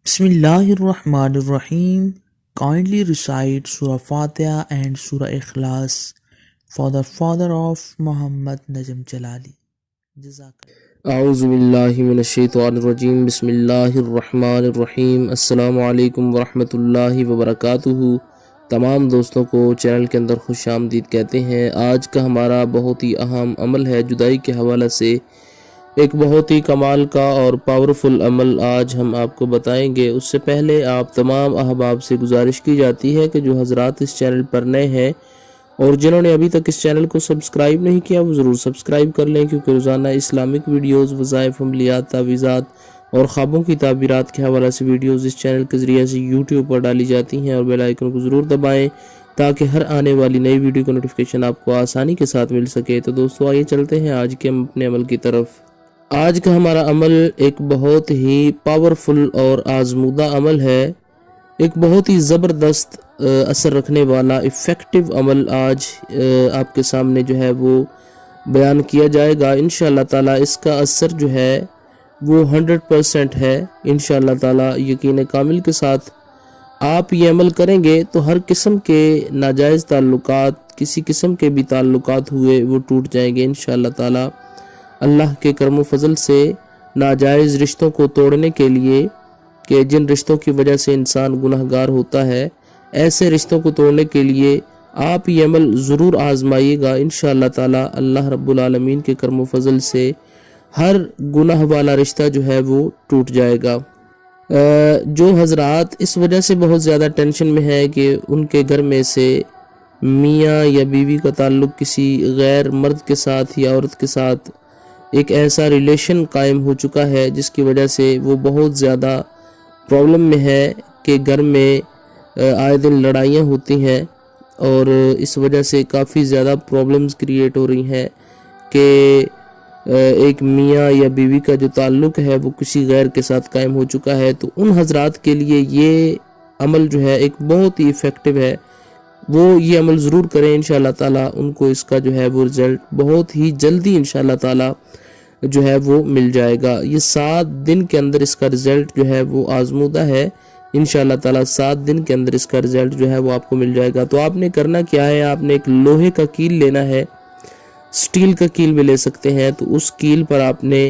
Bismillahirrahmanirrahim. Kindly recite Surah Fatiha and Surah Ikhlas for the father of Muhammad Najm Jalali. Jazakallah. اعوذ باللہ من الشیطان الرجیم بسم اللہ الرحمن الرحیم السلام علیکم ورحمۃ اللہ وبرکاتہ۔ تمام دوستوں کو چینل کے اندر خوش آمدید کہتے ہیں۔ آج کا ہمارا بہت ہی اہم عمل ہے جدائی کے حوالے سے، ایک بہت ہی کمال کا اور پاورفل عمل آج ہم آپ کو بتائیں گے۔ اس سے پہلے آپ تمام احباب سے گزارش کی جاتی ہے کہ جو حضرات اس چینل پر نئے ہیں اور جنہوں نے ابھی تک اس چینل کو سبسکرائب نہیں کیا وہ ضرور سبسکرائب کر لیں، کیونکہ روزانہ اسلامک ویڈیوز، وظائف، عملیات، تعویذات اور خوابوں کی تعبیرات کے حوالے سے ویڈیوز اس چینل کے ذریعے سے یوٹیوب پر ڈالی جاتی ہیں، اور بیل آئیکن کو ضرور دبائیں تاکہ ہر آنے والی نئی ویڈیو کا نوٹیفیکیشن آپ کو آسانی کے ساتھ مل سکے۔ تو دوستو آئیے چلتے ہیں آج کے اپنے عمل کی طرف۔ آج کا ہمارا عمل ایک بہت ہی پاورفل اور آزمودہ عمل ہے، ایک بہت ہی زبردست اثر رکھنے والا ایفیکٹو عمل آج آپ کے سامنے جو ہے وہ بیان کیا جائے گا۔ انشاءاللہ تعالی اس کا اثر جو ہے وہ 100% ہے۔ انشاءاللہ تعالی یقین کامل کے ساتھ آپ یہ عمل کریں گے تو ہر قسم کے ناجائز تعلقات، کسی قسم کے بھی تعلقات ہوئے وہ ٹوٹ جائیں گے انشاءاللہ تعالی۔ اللہ کے کرم و فضل سے ناجائز رشتوں کو توڑنے کے لیے، کہ جن رشتوں کی وجہ سے انسان گناہگار ہوتا ہے، ایسے رشتوں کو توڑنے کے لیے آپ یہ عمل ضرور آزمائیے گا انشاءاللہ تعالی۔ اللہ رب العالمین کے کرم و فضل سے ہر گناہ والا رشتہ جو ہے وہ ٹوٹ جائے گا۔ جو حضرات اس وجہ سے بہت زیادہ ٹینشن میں ہیں کہ ان کے گھر میں سے میاں یا بیوی کا تعلق کسی غیر مرد کے ساتھ یا عورت کے ساتھ ایک ایسا ریلیشن قائم ہو چکا ہے جس کی وجہ سے وہ بہت زیادہ پرابلم میں ہے کہ گھر میں آئے دن لڑائیاں ہوتی ہیں، اور اس وجہ سے کافی زیادہ پرابلمز کریٹ ہو رہی ہیں کہ ایک میاں یا بیوی کا جو تعلق ہے وہ کسی غیر کے ساتھ قائم ہو چکا ہے۔ تو ان حضرات کے لیے یہ عمل جو ہے ایک بہت ہی ایفیکٹو ہے، وہ یہ عمل ضرور کریں انشاءاللہ تعالی۔ ان کو اس کا جو ہے وہ رزلٹ بہت ہی جلدی انشاءاللہ تعالی جو ہے وہ مل جائے گا۔ یہ 7 دن کے اندر اس کا رزلٹ جو ہے وہ آزمودہ ہے انشاءاللہ تعالی۔ 7 دن کے اندر اس کا رزلٹ جو ہے وہ آپ کو مل جائے گا۔ تو آپ نے کرنا کیا ہے، آپ نے ایک لوہے کا کیل لینا ہے، سٹیل کا کیل بھی لے سکتے ہیں۔ تو اس کیل پر آپ نے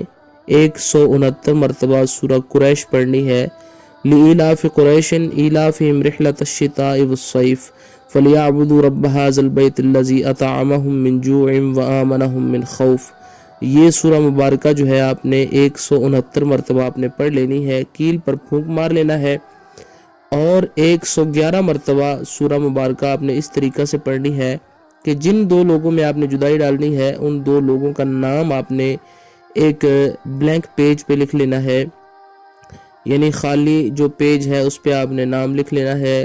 169 مرتبہ سورہ قریش پڑھنی ہے۔ لِإِيلَافِ قُرَيْشٍ إِيلَافِهِمْ رِحْلَةَ الشِّتَاءِ وَالصَّيْفِ فَلْيَعْبُدُوا رَبَّ هَذَا الْبَيْتِ الَّذِي أَطْعَمَهُم مِّن جُوعٍ وَآمَنَهُم مِّن خَوْفٍ۔ یہ سورہ مبارکہ جو ہے آپ نے 169 مرتبہ آپ نے پڑھ لینی ہے، کیل پر پھونک مار لینا ہے، اور 111 مرتبہ سورہ مبارکہ آپ نے اس طریقہ سے پڑھنی ہے کہ جن 2 لوگوں میں آپ نے جدائی ڈالنی ہے ان 2 لوگوں کا نام آپ نے ایک بلینک پیج پہ لکھ لینا ہے، یعنی خالی جو پیج ہے اس پہ آپ نے نام لکھ لینا ہے،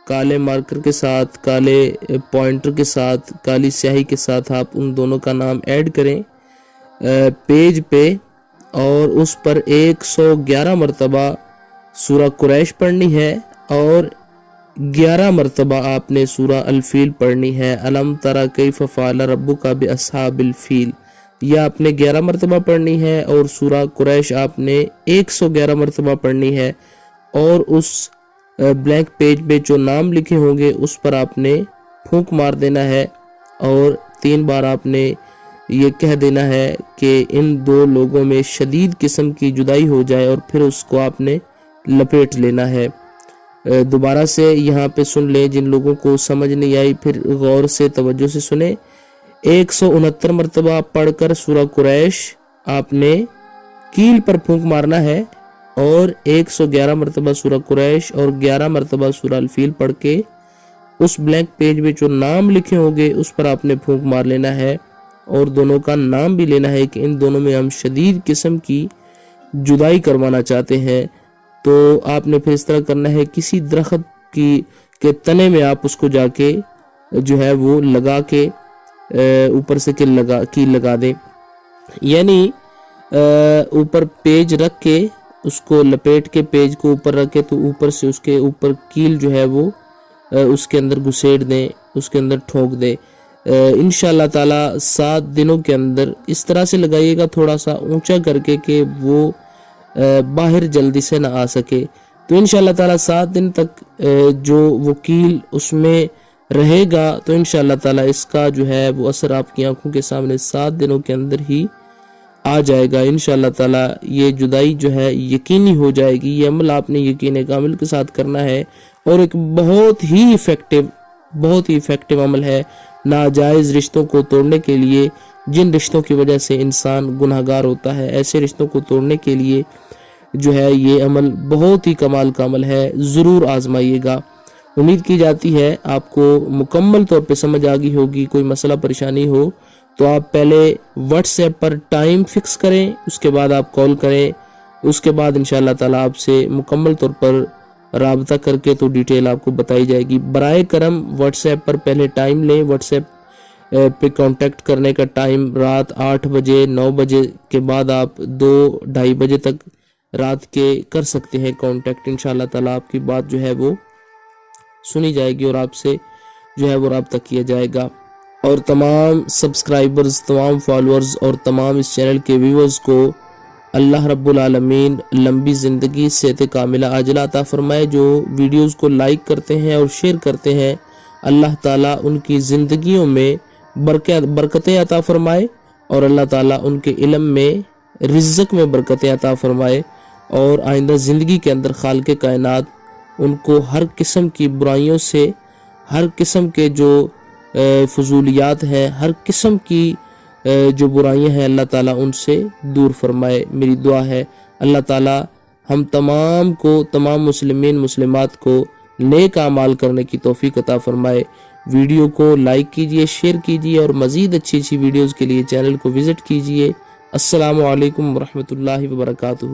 کالے مارکر کے ساتھ، کالے پوائنٹر کے ساتھ، کالی سیاہی کے ساتھ آپ ان دونوں کا نام ایڈ کریں پیج پہ، اور اس پر 111 مرتبہ سورہ قریش پڑھنی ہے، اور 11 مرتبہ آپ نے سورہ الفیل پڑھنی ہے۔ الم تری کیف فعل ربک باصحاب الفیل، یہ آپ نے 11 مرتبہ پڑھنی ہے، اور سورہ قریش آپ نے 111 مرتبہ پڑھنی ہے، اور اس بلینک پیج پہ جو نام لکھے ہوں گے اس پر آپ نے پھونک مار دینا ہے، اور 3 بار آپ نے یہ کہہ دینا ہے کہ ان 2 لوگوں میں شدید قسم کی جدائی ہو جائے، اور پھر اس کو آپ نے لپیٹ لینا ہے۔ دوبارہ سے یہاں پہ سن لیں، جن لوگوں کو سمجھ نہیں آئی پھر غور سے توجہ سے سنیں۔ 169 مرتبہ پڑھ کر سورہ قریش آپ نے کیل پر پھونک مارنا ہے، اور 111 مرتبہ سورہ قریش اور 11 مرتبہ سورہ الفیل پڑھ کے اس بلینک پیج میں جو نام لکھے ہوں گے اس پر آپ نے پھونک مار لینا ہے، اور دونوں کا نام بھی لینا ہے کہ ان دونوں میں ہم شدید قسم کی جدائی کروانا چاہتے ہیں۔ تو آپ نے پھر اس طرح کرنا ہے، کسی درخت کے تنے میں آپ اس کو جا کے جو ہے وہ لگا کے اوپر سے کیل لگا دیں، یعنی اوپر پیج رکھ کے اس کو لپیٹ کے پیج کو اوپر رکھ کے، تو اوپر سے اس کے اوپر کیل جو ہے وہ اس کے اندر گھسیڑ دیں، اس کے اندر ٹھونک دیں۔ انشاءاللہ تعالی 7 دنوں کے اندر اس طرح سے لگائیے گا، تھوڑا سا اونچا کر کے کہ وہ باہر جلدی سے نہ آ سکے۔ تو انشاءاللہ تعالیٰ 7 دن تک جو وکیل اس میں رہے گا تو انشاءاللہ تعالیٰ اس کا جو ہے وہ اثر آپ کی آنکھوں کے سامنے 7 دنوں کے اندر ہی آ جائے گا انشاءاللہ تعالیٰ۔ یہ جدائی جو ہے یقینی ہو جائے گی۔ یہ عمل آپ نے یقین کامل کے ساتھ کرنا ہے، اور ایک بہت ہی افیکٹو عمل ہے ناجائز رشتوں کو توڑنے کے لیے، جن رشتوں کی وجہ سے انسان گناہگار ہوتا ہے۔ ایسے رشتوں کو توڑنے کے لیے جو ہے یہ عمل بہت ہی کمال کا عمل ہے، ضرور آزمائیے گا۔ امید کی جاتی ہے آپ کو مکمل طور پہ سمجھ آ گئی ہوگی۔ کوئی مسئلہ پریشانی ہو تو آپ پہلے واٹس ایپ پر ٹائم فکس کریں، اس کے بعد آپ کال کریں، اس کے بعد انشاءاللہ تعالیٰ آپ سے مکمل طور پر رابطہ کر کے تو ڈیٹیل آپ کو بتائی جائے گی۔ برائے کرم واٹس ایپ پر پہلے ٹائم لیں۔ واٹس ایپ پہ کانٹیکٹ کرنے کا ٹائم رات 8 بجے 9 بجے کے بعد آپ 2-2:30 بجے تک رات کے کر سکتے ہیں کانٹیکٹ۔ انشاءاللہ تعالیٰ آپ کی بات جو ہے وہ سنی جائے گی اور آپ سے جو ہے وہ رابطہ کیا جائے گا۔ اور تمام سبسکرائبرز، تمام فالورز اور تمام اس چینل کے ویورز کو اللہ رب العالمین لمبی زندگی، صحت کاملہ عاجلہ عطا فرمائے۔ جو ویڈیوز کو لائک کرتے ہیں اور شیئر کرتے ہیں، اللہ تعالیٰ ان کی زندگیوں میں برکتیں عطا فرمائے، اور اللہ تعالیٰ ان کے علم میں، رزق میں برکتیں عطا فرمائے، اور آئندہ زندگی کے اندر خالق کائنات ان کو ہر قسم کی برائیوں سے، ہر قسم کے جو فضولیات ہیں، ہر قسم کی جو برائیاں ہیں، اللہ تعالیٰ ان سے دور فرمائے۔ میری دعا ہے اللہ تعالیٰ ہم تمام کو، تمام مسلمین مسلمات کو نیک اعمال کرنے کی توفیق عطا فرمائے۔ ویڈیو کو لائک کیجئے، شیئر کیجئے، اور مزید اچھی ویڈیوز کے لیے چینل کو وزٹ کیجئے۔ السلام علیکم ورحمۃ اللہ وبرکاتہ۔